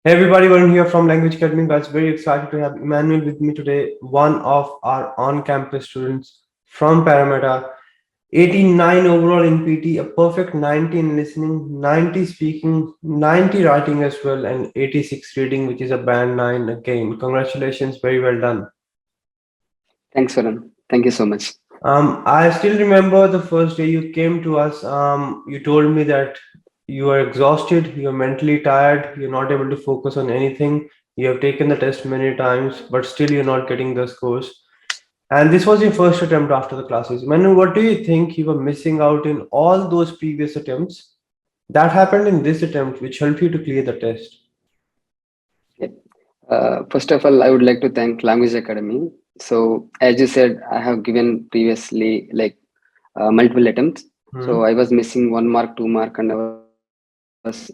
Hey everybody, Varun here from Language Academy. Guys, very excited to have Immanuel with me today, one of our on-campus students from Parramatta. 89 overall in PT, a perfect 90 in listening, 90 speaking, 90 writing as well, and 86 reading, which is a band 9 again. Congratulations, very well done. Thanks, Varun. Thank you so much. I still remember the first day you came to us. You told me that you are exhausted, you're mentally tired, you're not able to focus on anything. You have taken the test many times, but still you're not getting the scores. And this was your first attempt after the classes. Manu, what do you think you were missing out in all those previous attempts that happened in this attempt, which helped you to clear the test? Yeah. First of all, I would like to thank Language Academy. So, as you said, I have given previously multiple attempts. So Hmm. I was missing 1 mark, 2 mark, and I was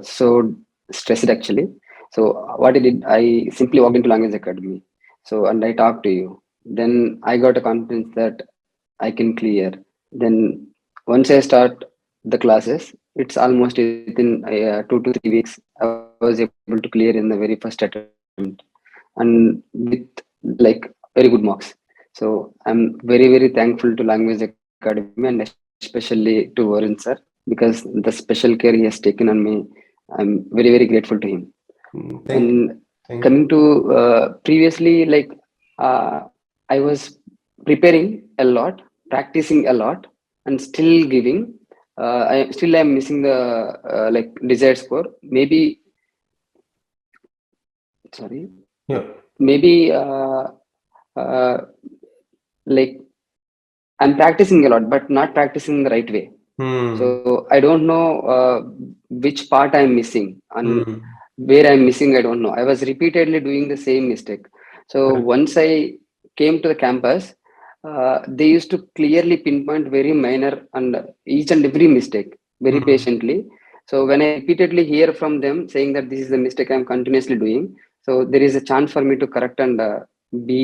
so stressed actually. So what I did, I simply walked into Language Academy. So and I talked to you. Then I got a confidence that I can clear. Then once I start the classes, it's almost within 2 to 3 weeks. I was able to clear in the very first attempt, and with like very good marks. So I'm very thankful to Language Academy and especially to Varun sir because the special care he has taken on me. I'm very grateful to him. Hmm, And thank you. coming Thank to you. previously, uh, I was preparing a lot, practicing a lot, and still giving. I'm missing the desired score. Sorry, Yeah. maybe uh, like I'm practicing a lot, but not practicing the right way. Hmm. So I don't know which part I'm missing and Hmm. where I'm missing. I don't know. I was repeatedly doing the same mistake. So Correct. once I came to the campus, they used to clearly pinpoint very minor and each and every mistake very Hmm. patiently. So when I repeatedly hear from them saying that this is the mistake I'm continuously doing, so there is a chance for me to correct and be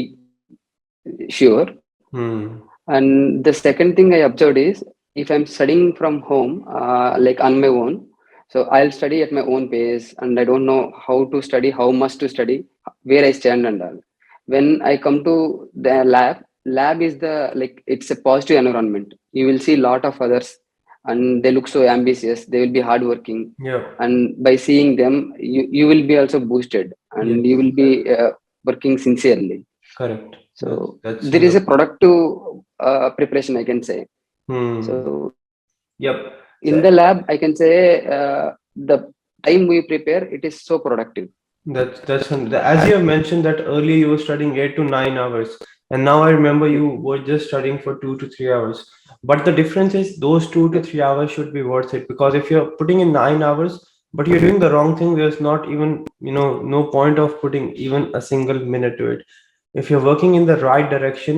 sure. Hmm. And the second thing I observed is if I'm studying from home, like on my own, so I'll study at my own pace and I don't know how to study, how much to study, where I stand and all. When I come to the lab is it's a positive environment. You will see a lot of others and they look so ambitious, they will be hardworking. Yeah. And by seeing them, you will be also boosted and you Yes. will be working sincerely. Correct. That's So that's there is a 100%. productive preparation, I can say. Hmm. So Yep. in the So lab, I can say the time we prepare, it is so productive. as you have mentioned that earlier you were studying 8 to 9 hours, and now I remember you were just studying for 2 to 3 hours. But the difference is those two to Yes. three hours should be worth it, because if you're putting in 9 hours but you're doing the wrong thing, there's not even no point of putting even a single minute to it. If you're working in the right direction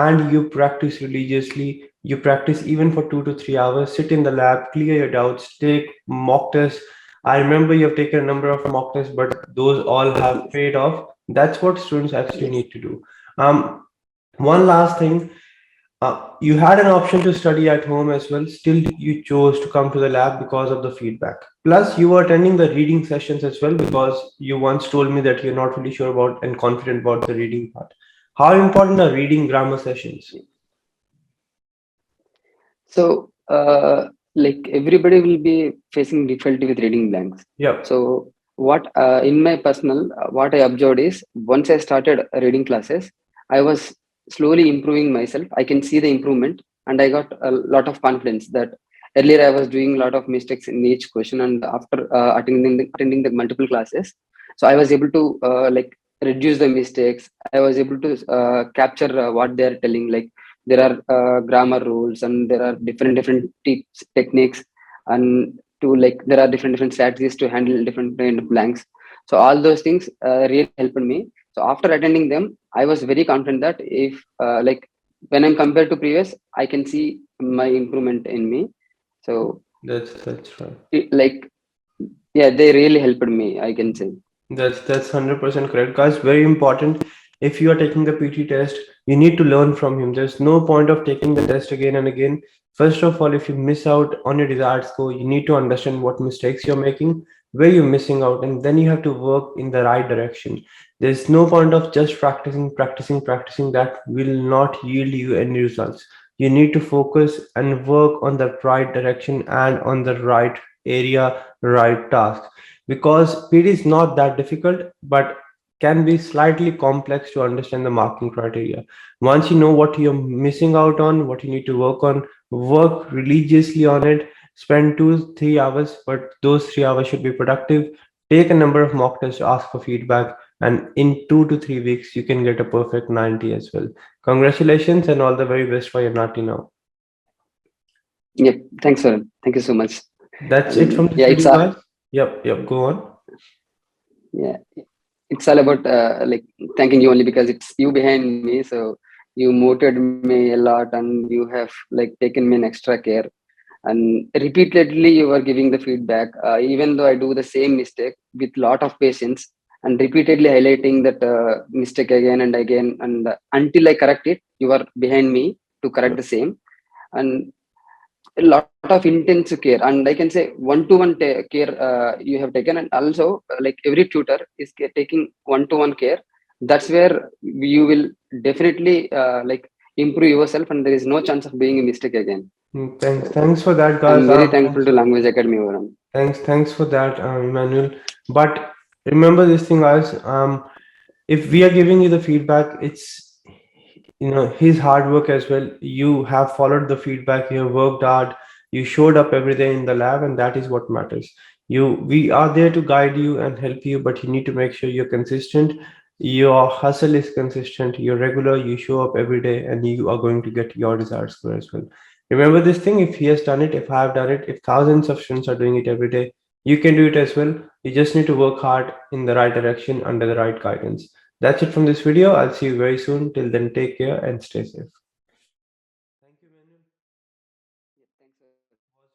and you practice religiously, you practice even for 2 to 3 hours, sit in the lab, clear your doubts, take mock tests. I remember you have taken a number of mock tests, but those all have Yes. paid off. That's what students actually Yes. need to do. One last thing, you had an option to study at home as well. Still, you chose to come to the lab because of the feedback. Plus, you were attending the reading sessions as well, because you once told me that you're not really sure about and confident about the reading part. How important are reading grammar sessions? So, everybody will be facing difficulty with reading blanks. Yep. So, in my personal, what I observed is once I started reading classes, I was slowly improving myself. I can see the improvement, and I got a lot of confidence that earlier I was doing a lot of mistakes in each question, and after attending the multiple classes, so I was able to reduce the mistakes. I was able to capture what they are telling, like there are grammar rules and there are different tips techniques and to like there are different strategies to handle different kind of blanks. So all those things really helped me. So after attending them I was very confident that if when I'm compared to previous I can see my improvement in me. So That's right. like yeah, they really helped me, I can say. That's 100% correct, guys. Very important. If you are taking the PT test, you need to learn from him. There's no point of taking the test again and again. First of all, if you miss out on your desired score, you need to understand what mistakes you're making. where you're missing out, and then you have to work in the right direction. There's no point of just practicing. That will not yield you any results. You need to focus and work on the right direction and on the right area, right task. Because PD is not that difficult, but can be slightly complex to understand the marking criteria. Once you know what you're missing out on, what you need to work on, work religiously on it. Spend 2 3 hours, but those 3 hours should be productive. Take a number of mock tests to ask for feedback, and in 2 to 3 weeks, you can get a perfect 90 as well. Congratulations and all the very best for your NAATI now. Yep. Thanks, sir. Thank you so much. That's it And from this yeah, it's video, guys. Yep, go on. yeah, it's all about like thanking you only because it's you behind me. So you motivated me a lot, and you have like taken me an extra care. And repeatedly, you are giving the feedback, even though I do the same mistake with lot of patience, and repeatedly highlighting that mistake again and again, and until I correct it, you are behind me to correct the same. And a lot of intense care, and I can say one-to-one care you have taken, and also like every tutor is taking one-to-one care. That's where you will definitely like improve yourself, and there is no chance of doing a mistake again. Thanks, So thanks for that, I'm guys. very thankful to Language Academy Varam. Thanks for that, Emmanuel. But remember this thing, guys. If we are giving you the feedback, it's his hard work as well. You have followed the feedback. You have worked hard. You showed up every day in the lab, and that is what matters. We are there to guide you and help you, but you need to make sure you're consistent. Your hustle is consistent. You're regular. You show up every day, and you are going to get your desired score as well. Remember this thing: if he has done it, if I have done it, if thousands of students are doing it every day, you can do it as well. You just need to work hard in the right direction under the right guidance. That's it from this video. I'll see you very soon. Till then, take care and stay safe. Thank you, Manuel. Yeah, thanks, sir.